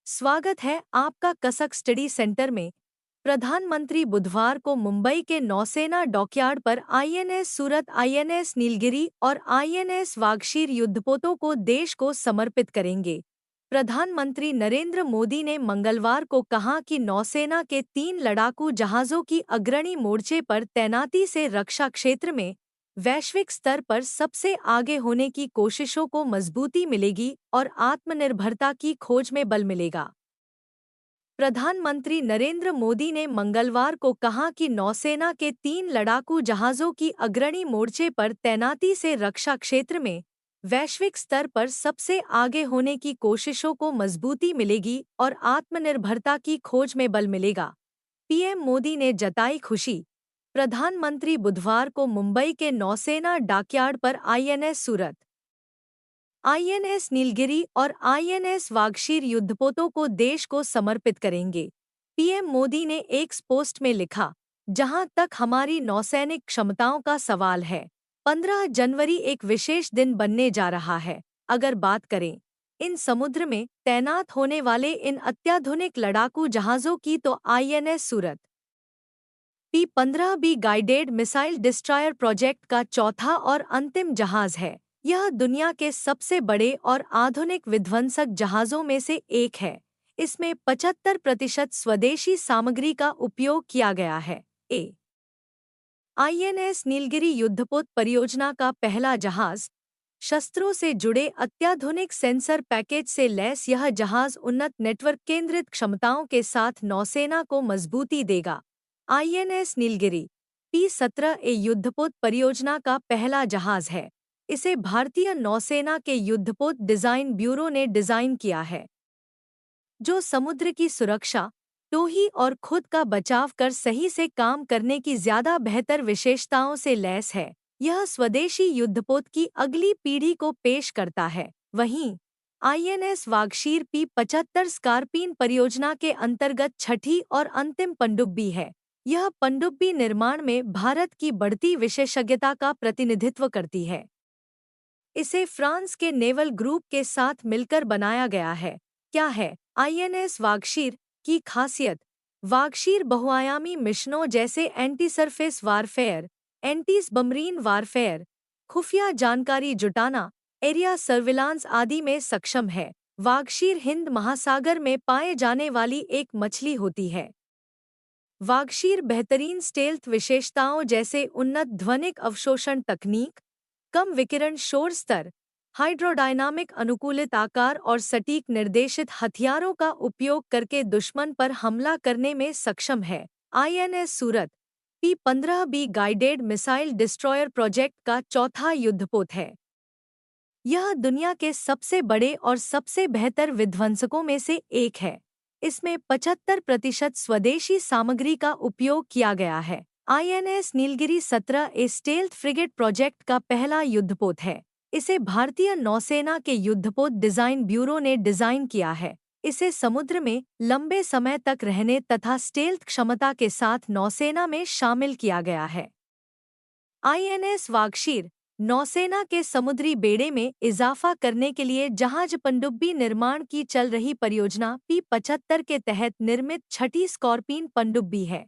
स्वागत है आपका कसक स्टडी सेंटर में। प्रधानमंत्री बुधवार को मुंबई के नौसेना डॉकयार्ड पर आईएनएस सूरत, आईएनएस नीलगिरी और आईएनएस वागशीर युद्धपोतों को देश को समर्पित करेंगे। प्रधानमंत्री नरेंद्र मोदी ने मंगलवार को कहा कि नौसेना के 3 लड़ाकू जहाज़ों की अग्रणी मोर्चे पर तैनाती से रक्षा क्षेत्र में वैश्विक स्तर पर सबसे आगे होने की कोशिशों को मजबूती मिलेगी और आत्मनिर्भरता की खोज में बल मिलेगा। प्रधानमंत्री नरेंद्र मोदी ने मंगलवार को कहा कि नौसेना के 3 लड़ाकू जहाज़ों की अग्रणी मोर्चे पर तैनाती से रक्षा क्षेत्र में वैश्विक स्तर पर सबसे आगे होने की कोशिशों को मजबूती मिलेगी और आत्मनिर्भरता की खोज में बल मिलेगा। पीएम मोदी ने जताई खुशी। प्रधानमंत्री बुधवार को मुंबई के नौसेना डॉकयार्ड पर आईएनएस सूरत, आईएनएस नीलगिरी और आईएनएस वागशीर युद्धपोतों को देश को समर्पित करेंगे। पीएम मोदी ने एक पोस्ट में लिखा, जहां तक हमारी नौसैनिक क्षमताओं का सवाल है, 15 जनवरी एक विशेष दिन बनने जा रहा है। अगर बात करें इन समुद्र में तैनात होने वाले इन अत्याधुनिक लड़ाकू जहाज़ों की, तो आईएनएस सूरत P-15B guided missile destroyer project का चौथा और अंतिम जहाज है। यह दुनिया के सबसे बड़े और आधुनिक विध्वंसक जहाज़ों में से एक है। इसमें 75% स्वदेशी सामग्री का उपयोग किया गया है। आईएनएस नीलगिरी युद्धपोत परियोजना का पहला जहाज, शस्त्रों से जुड़े अत्याधुनिक सेंसर पैकेज से लैस यह जहाज उन्नत नेटवर्क केंद्रित क्षमताओं के साथ नौसेना को मजबूती देगा। आईएनएस नीलगिरी P-17A युद्धपोत परियोजना का पहला जहाज है। इसे भारतीय नौसेना के युद्धपोत डिजाइन ब्यूरो ने डिजाइन किया है, जो समुद्र की सुरक्षा, टोही और खुद का बचाव कर सही से काम करने की ज्यादा बेहतर विशेषताओं से लैस है। यह स्वदेशी युद्धपोत की अगली पीढ़ी को पेश करता है। वहीं आईएनएस वागशीर P-75 स्कॉर्पियन परियोजना के अंतर्गत छठी और अंतिम पनडुब्बी है। यह पनडुब्बी निर्माण में भारत की बढ़ती विशेषज्ञता का प्रतिनिधित्व करती है। इसे फ्रांस के नेवल ग्रुप के साथ मिलकर बनाया गया है। क्या है आईएनएस वागशीर की खासियत? वागशीर बहुआयामी मिशनों जैसे anti surface warfare, anti submarine warfare, खुफिया जानकारी जुटाना, एरिया सर्विलांस आदि में सक्षम है। वागशीर हिंद महासागर में पाए जाने वाली एक मछली होती है। वागशीर बेहतरीन स्टेल्थ विशेषताओं जैसे उन्नत ध्वनिक अवशोषण तकनीक, कम विकिरण शोर स्तर, हाइड्रोडायनामिक अनुकूलित आकार और सटीक निर्देशित हथियारों का उपयोग करके दुश्मन पर हमला करने में सक्षम है। आईएनएस सूरत P-15B guided missile destroyer project का चौथा युद्धपोत है। यह दुनिया के सबसे बड़े और सबसे बेहतर विध्वंसकों में से एक है। इसमें 75% स्वदेशी सामग्री का उपयोग किया गया है। INS Nilgiri 17A stealth frigate project का पहला युद्धपोत है। इसे भारतीय नौसेना के युद्धपोत डिजाइन ब्यूरो ने डिजाइन किया है। इसे समुद्र में लंबे समय तक रहने तथा स्टेल्थ क्षमता के साथ नौसेना में शामिल किया गया है। आईएनएस वागशीर नौसेना के समुद्री बेड़े में इजाफा करने के लिए जहाज पनडुब्बी निर्माण की चल रही परियोजना P-75 के तहत निर्मित छठी स्कॉर्पियन पनडुब्बी है।